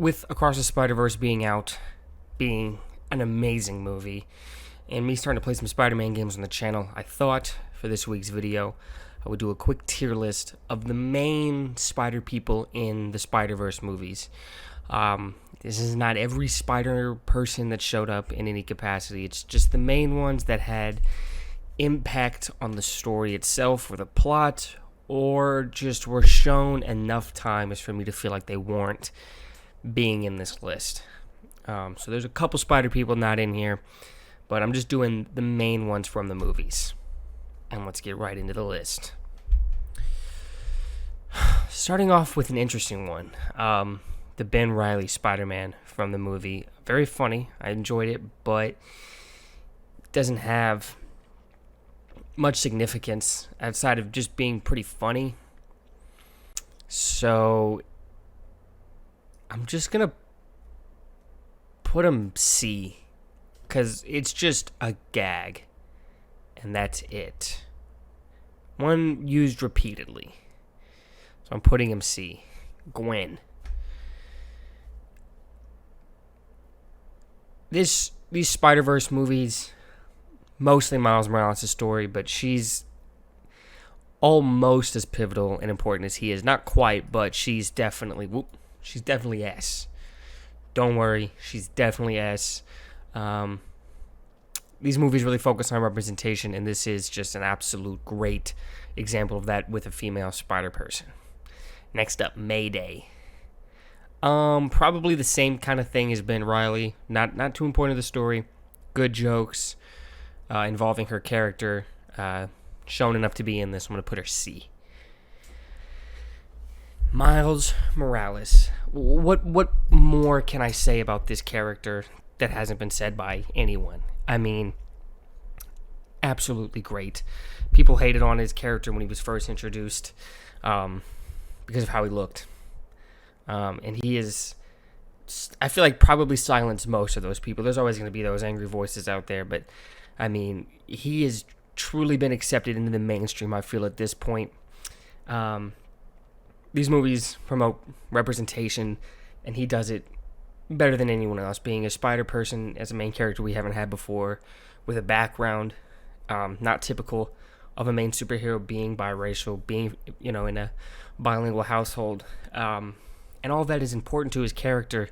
with Across the Spider-Verse being out, being an amazing movie, and me starting to play some Spider-Man games on the channel, I thought for this week's video I would do a quick tier list of the main Spider people in the Spider-Verse movies. This is not every Spider person that showed up in any capacity. It's just the main ones that had impact on the story itself or the plot, or just were shown enough times for me to feel like they warrant being in this list. So there's a couple Spider people not in here, but I'm just doing the main ones from the movies. And let's get right into the list. Starting off with an interesting one. The Ben Reilly Spider-Man from the movie. Very funny. I enjoyed it, but doesn't have much significance outside of just being pretty funny. So I'm just going to put him C, because it's just a gag, and that's it. One used repeatedly. So I'm putting him C. Gwen. These Spider-Verse movies, mostly Miles Morales' story, but she's almost as pivotal and important as he is. Not quite, but she's definitely S. Don't worry, she's definitely S. These movies really focus on representation, and this is just an absolute great example of that with a female Spider-Person. Next up, Mayday. Probably the same kind of thing as Ben Reilly. Not too important to the story. Good jokes involving her character. Shown enough to be in this. I'm going to put her C. Miles Morales. What more can I say about this character that hasn't been said by anyone? I mean, absolutely great. People hated on his character when he was first introduced because of how he looked. And he is, I feel like, probably silenced most of those people. There's always going to be those angry voices out there, but I mean, he has truly been accepted into the mainstream, I feel, at this point. These movies promote representation, and he does it better than anyone else, being a Spider-Person as a main character we haven't had before, with a background not typical of a main superhero, being biracial, being, in a bilingual household. And all that is important to his character.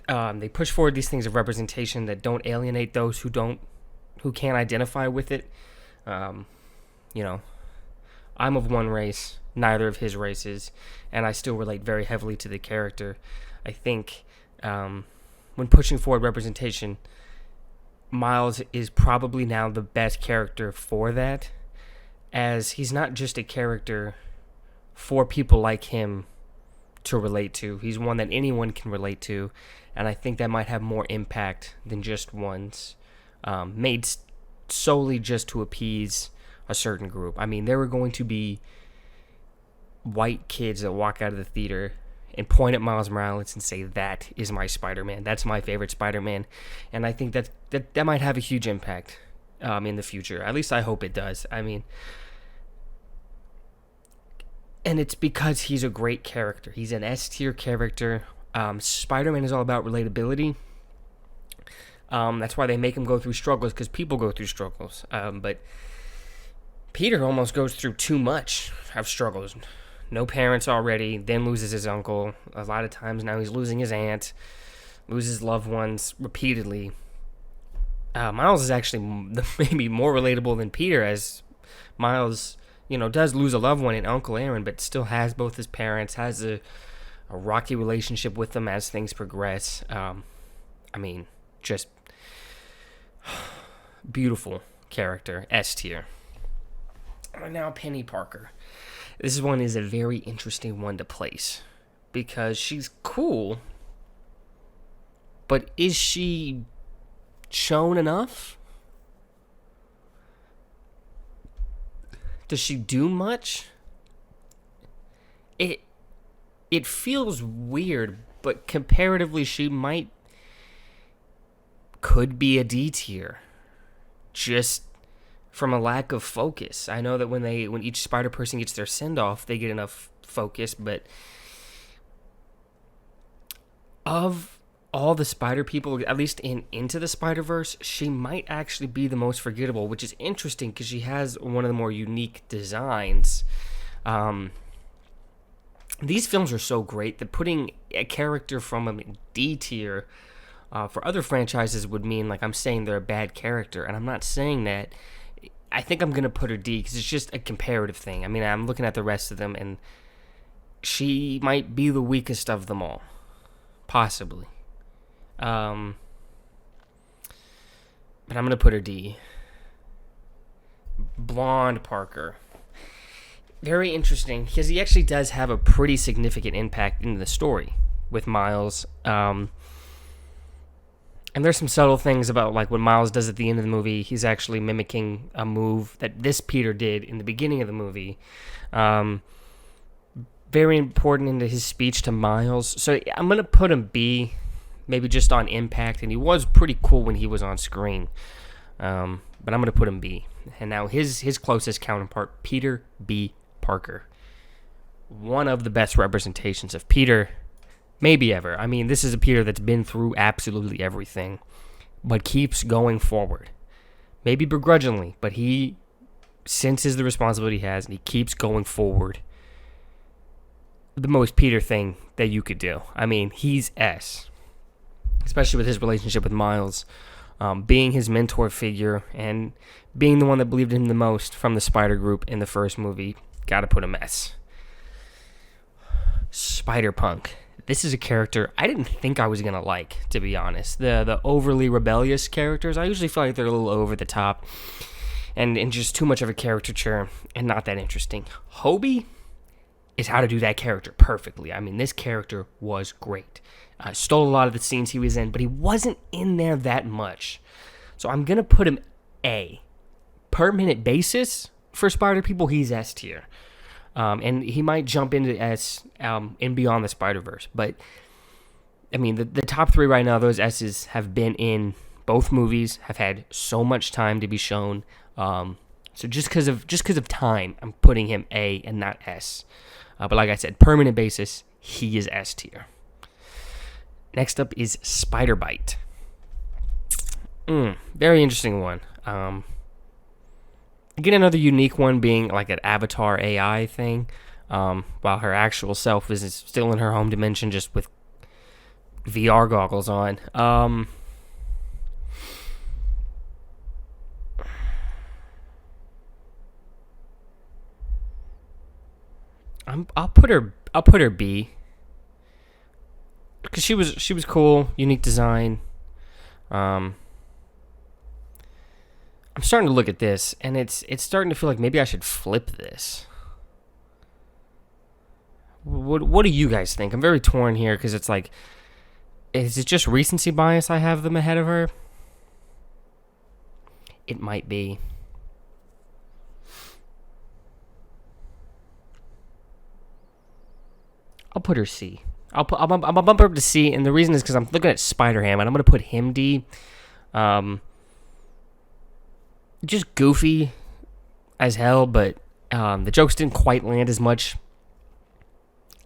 They push forward these things of representation that don't alienate those who can't identify with it. I'm of one race, neither of his races, and I still relate very heavily to the character. I think when pushing forward representation, Miles is probably now the best character for that, as he's not just a character for people like him to relate to. He's one that anyone can relate to, and I think that might have more impact than just ones made solely just to appease a certain group. I mean, there were going to be white kids that walk out of the theater and point at Miles Morales and say, "That is my Spider-Man. That's my favorite Spider-Man." And I think that might have a huge impact in the future. At least I hope it does. I mean, and it's because he's a great character. He's an S-tier character. Spider-Man is all about relatability. That's why they make him go through struggles, because people go through struggles. But Peter almost goes through too much of struggles. No parents already, then loses his uncle. A lot of times now he's losing his aunt, loses loved ones repeatedly. Miles is actually maybe more relatable than Peter, as Miles does lose a loved one in Uncle Aaron, but still has both his parents, has a rocky relationship with them as things progress. I mean, just beautiful character, S tier. Now, Penny Parker. This one is a very interesting one to place, because she's cool, but is she shown enough? Does she do much? It feels weird, but comparatively she could be a D tier, just from a lack of focus. I know that when each Spider person gets their send off, they get enough focus, but of all the Spider people, at least in Into the Spider-Verse, she might actually be the most forgettable, which is interesting because she has one of the more unique designs. These films are so great that putting a character from a D tier for other franchises would mean like I'm saying they're a bad character, and I'm not saying that. I think I'm gonna put her D because it's just a comparative thing. I mean, I'm looking at the rest of them, and she might be the weakest of them all, possibly. But I'm gonna put her D. Blonde Parker. Very interesting because he actually does have a pretty significant impact in the story with Miles. And there's some subtle things about like what Miles does at the end of the movie. He's actually mimicking a move that this Peter did in the beginning of the movie. Very important into his speech to Miles. So I'm going to put him B, maybe just on impact. And he was pretty cool when he was on screen. But I'm going to put him B. And now his closest counterpart, Peter B. Parker. One of the best representations of Peter maybe ever. I mean, this is a Peter that's been through absolutely everything, but keeps going forward. Maybe begrudgingly, but he senses the responsibility he has, and he keeps going forward. The most Peter thing that you could do. I mean, he's S. Especially with his relationship with Miles. Being his mentor figure, and being the one that believed in him the most from the Spider Group in the first movie. Gotta put him S. Spider-Punk. This is a character I didn't think I was going to like, to be honest. The overly rebellious characters, I usually feel like they're a little over the top and just too much of a caricature and not that interesting. Hobie is how to do that character perfectly. I mean, this character was great. Stole a lot of the scenes he was in, but he wasn't in there that much. So I'm going to put him A. Per minute basis for Spider people, he's S tier. And he might jump into S in Beyond the Spider-Verse. But, I mean, the top three right now, those S's have been in both movies, have had so much time to be shown. So just because of time, I'm putting him A and not S. But like I said, permanent basis, he is S tier. Next up is Spider-Bite. Very interesting one. Again, another unique one being like an avatar AI thing, while her actual self is still in her home dimension just with VR goggles on. I'll put her B because she was cool, unique design. I'm starting to look at this, and it's starting to feel like maybe I should flip this. What do you guys think? I'm very torn here because it's like, is it just recency bias I have them ahead of her? It might be. I'll put her C. I'll bump her up to C, and the reason is because I'm looking at Spider-Ham, and I'm going to put him D. Just goofy as hell, but the jokes didn't quite land as much.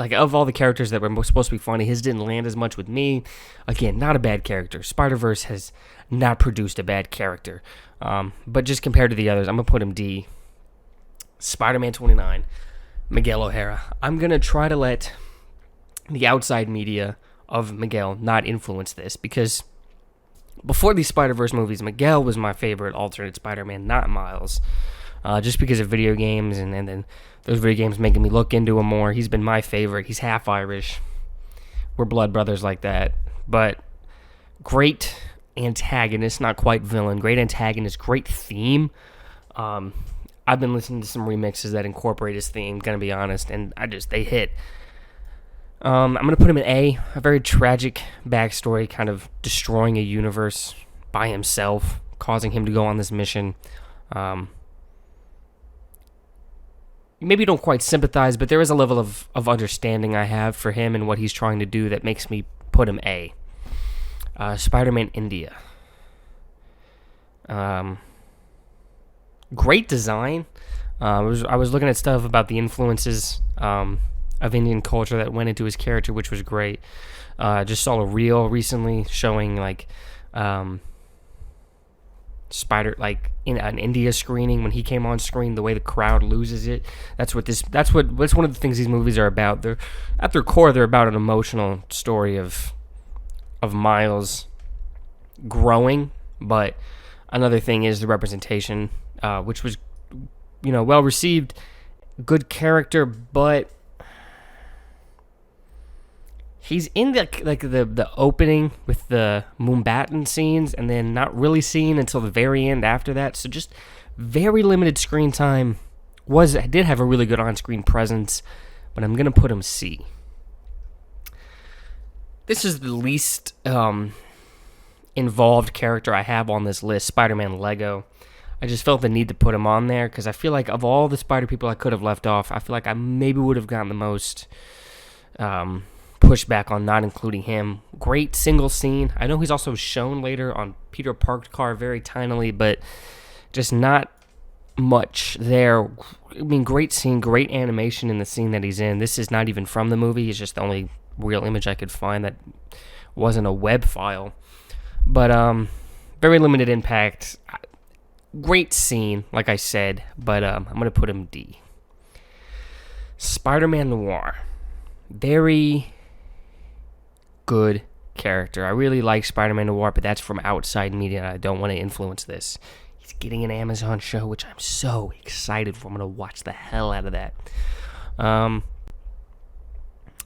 Like, of all the characters that were supposed to be funny, his didn't land as much with me. Again, not a bad character. Spider-Verse has not produced a bad character. But just compared to the others, I'm going to put him D. Spider-Man 29, Miguel O'Hara. I'm going to try to let the outside media of Miguel not influence this, because before these Spider-Verse movies, Miguel was my favorite alternate Spider-Man, not Miles. Just because of video games, and then those video games making me look into him more. He's been my favorite. He's half Irish. We're blood brothers like that. But great antagonist, not quite villain. Great antagonist, great theme. I've been listening to some remixes that incorporate his theme, gonna be honest, and they hit. I'm going to put him in A. A very tragic backstory, kind of destroying a universe by himself, causing him to go on this mission. Maybe you don't quite sympathize, but there is a level of understanding I have for him and what he's trying to do that makes me put him A. Spider-Man India. Great design. I was looking at stuff about the influences of Indian culture that went into his character, which was great. Just saw a reel recently showing like Spider, like in an India screening when he came on screen, the way the crowd loses it. That's one of the things these movies are about. They're at their core, they're about an emotional story of Miles growing, but another thing is the representation, which was, well received, good character, but he's in the opening with the Mumbattan scenes, and then not really seen until the very end after that. So just very limited screen time. Did have a really good on-screen presence, but I'm gonna put him C. This is the least involved character I have on this list, Spider-Man Lego. I just felt the need to put him on there because I feel like of all the Spider people I could have left off, I feel like I maybe would have gotten the most pushback on not including him. Great single scene. I know he's also shown later on Peter Park's car very tinily, but just not much there. I mean, great scene, great animation in the scene that he's in. This is not even from the movie. It's just the only real image I could find that wasn't a web file. But very limited impact. Great scene, like I said, but I'm going to put him D. Spider-Man Noir. Very good character. I really like Spider-Man Noir, but that's from outside media, and I don't want to influence this. He's getting an Amazon show, which I'm so excited for. I'm going to watch the hell out of that.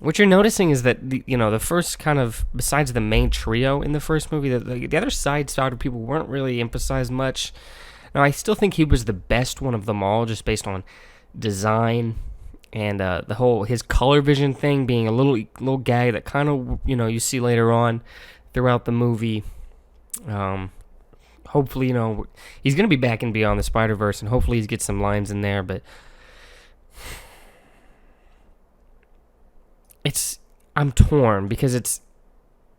What you're noticing is that the first kind of, besides the main trio in the first movie, the other side Spider people weren't really emphasized much. Now, I still think he was the best one of them all, just based on design and the whole his color vision thing being a little gag that kind of you see later on throughout the movie. Hopefully, he's gonna be back in Beyond the Spider-Verse, and hopefully he gets some lines in there. But I'm torn because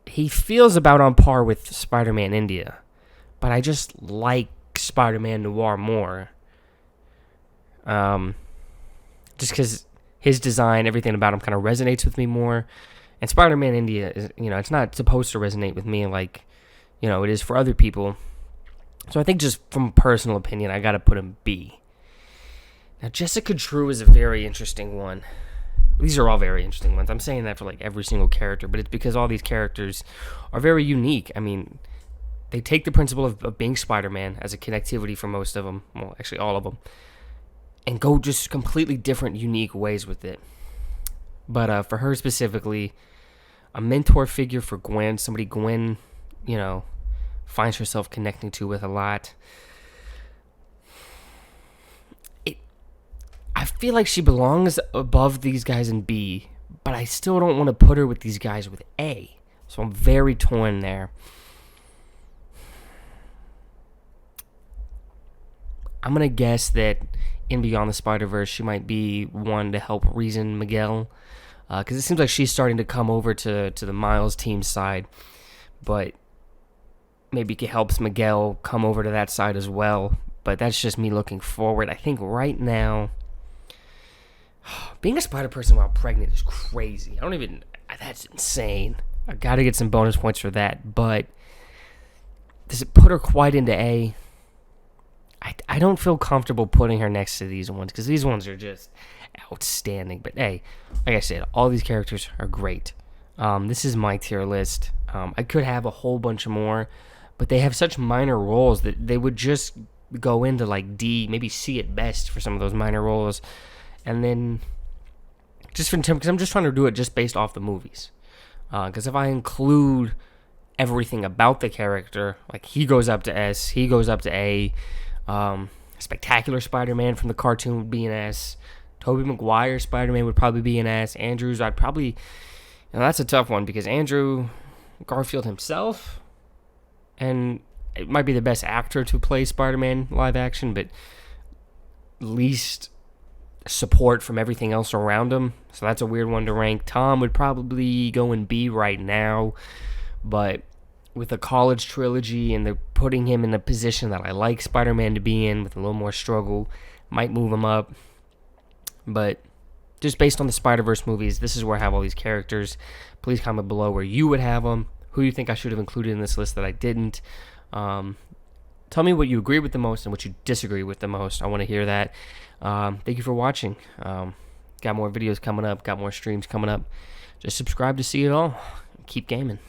he feels about on par with Spider-Man India, but I just like Spider-Man Noir more. Just because his design, everything about him kind of resonates with me more. And Spider-Man India is, it's not supposed to resonate with me like, it is for other people. So I think just from personal opinion, I got to put him B. Now, Jessica Drew is a very interesting one. These are all very interesting ones. I'm saying that for like every single character, but it's because all these characters are very unique. I mean, they take the principle of being Spider-Man as a connectivity for most of them. Well, actually all of them. And go just completely different, unique ways with it. But for her specifically, a mentor figure for Gwen, somebody Gwen, finds herself connecting to with a lot. I feel like she belongs above these guys in B, but I still don't want to put her with these guys with A. So I'm very torn there. I'm going to guess that in Beyond the Spider-Verse, she might be one to help reason Miguel. Because it seems like she's starting to come over to the Miles team side. But maybe it helps Miguel come over to that side as well. But that's just me looking forward. I think right now, being a Spider-Person while pregnant is crazy. That's insane. I got to get some bonus points for that. But does it put her quite into A? I don't feel comfortable putting her next to these ones because these ones are just outstanding. But hey, like I said, all these characters are great. This is my tier list. I could have a whole bunch more, but they have such minor roles that they would just go into like D, maybe C at best for some of those minor roles. And then just for because I'm just trying to do it just based off the movies. Because if I include everything about the character, like he goes up to S, he goes up to A. Spectacular Spider-Man from the cartoon would be an S. Tobey Maguire Spider-Man would probably be an S. Andrews, I'd probably... that's a tough one because Andrew Garfield himself, and it might be the best actor to play Spider-Man live action, but least support from everything else around him. So that's a weird one to rank. Tom would probably go in B right now, but with a college trilogy and they're putting him in a position that I like Spider-Man to be in with a little more struggle, might move him up. But just based on the Spider-Verse movies, this is where I have all these characters. Please comment below where you would have them, who you think I should have included in this list that I didn't. Tell me what you agree with the most and what you disagree with the most. I want to hear that. Thank you for watching. Got more videos coming up, got more streams coming up. Just subscribe to see it all. Keep gaming.